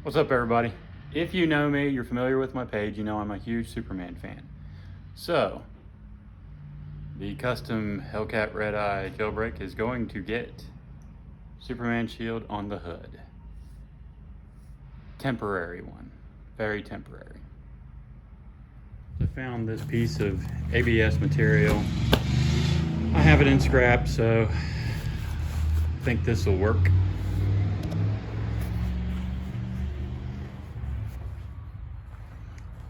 What's up, everybody? If you know me, you're familiar with my page, you know I'm a huge Superman fan. So, the custom Hellcat Red Eye jailbreak is going to get Superman shield on the hood. Temporary one, very temporary. I found this piece of ABS material. I have it in scrap, so I think this will work.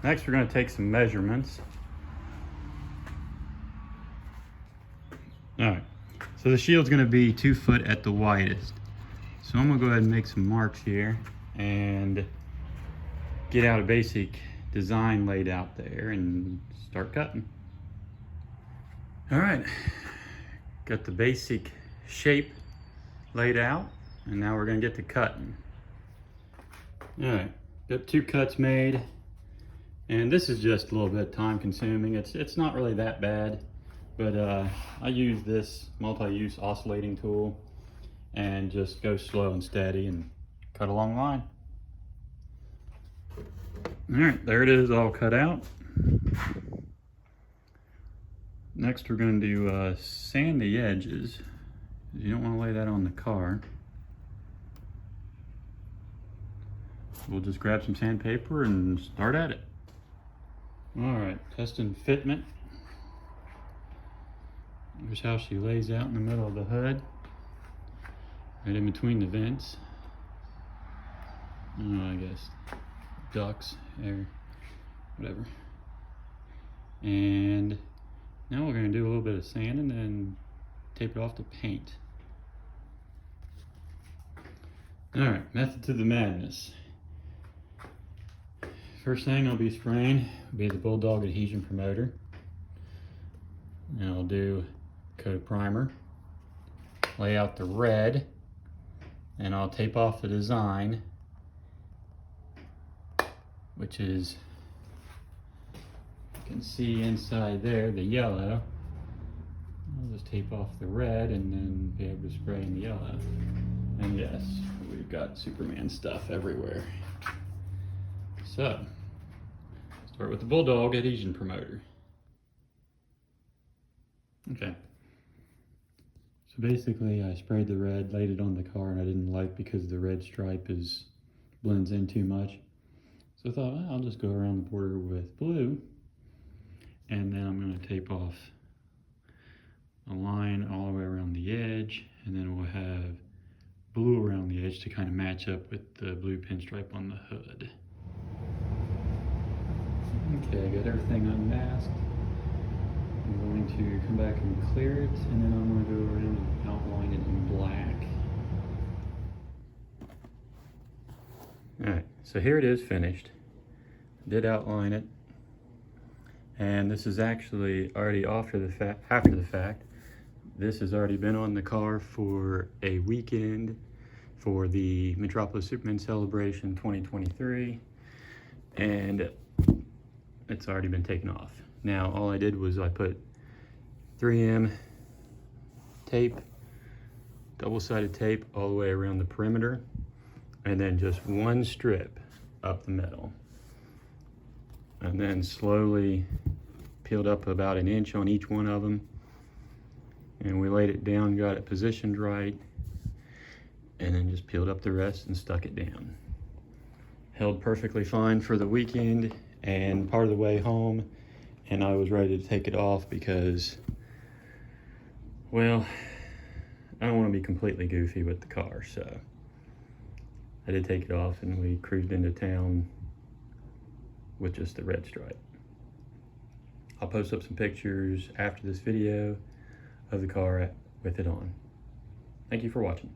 Next, we're going to take some measurements. All right, so the shield's going to be 2 foot at the widest. So I'm going to go ahead and make some marks here and get out a basic design laid out there and start cutting. All right, got the basic shape laid out, and now we're going to get to cutting. All right, got 2 cuts made. And this is just a little bit time consuming. It's not really that bad, but I use this multi-use oscillating tool and just go slow and steady and cut a long line. All right, there it is, all cut out. Next we're going to sand the edges. You don't want to lay that on the car. We'll just grab some sandpaper and start at it. All right, testing fitment. Here's how she lays out in the middle of the hood, right in between the vents. I guess ducts, air, whatever. And now we're going to do a little bit of sanding and tape it off to paint. All right, method to the madness. First thing I'll be spraying will be the Bulldog adhesion promoter. And I'll do a coat of primer, lay out the red, and I'll tape off the design, which is, you can see inside there, the yellow. I'll just tape off the red and then be able to spray in the yellow. And yes, we've got Superman stuff everywhere. So, start with the Bulldog adhesion promoter. Okay. So basically I sprayed the red, laid it on the car, and I didn't like because the red stripe blends in too much. So I thought, well, I'll just go around the border with blue, and then I'm going to tape off a line all the way around the edge, and then we'll have blue around the edge to kind of match up with the blue pinstripe on the hood. Okay, I got everything unmasked. I'm going to come back and clear it, and then I'm going to go around and outline it in black. Alright, so here it is finished. I did outline it. And this is actually already after the fact. This has already been on the car for a weekend for the Metropolis Superman Celebration 2023. And it's already been taken off. Now all I did was I put 3M tape, double-sided tape all the way around the perimeter, and then just one strip up the middle. And then slowly peeled up about an inch on each one of them. And we laid it down, got it positioned right, and then just peeled up the rest and stuck it down. Held perfectly fine for the weekend and part of the way home, and I was ready to take it off because, well, I don't want to be completely goofy with the car, so I did take it off and we cruised into town with just the red stripe. I'll post up some pictures after this video of the car with it on. Thank you for watching.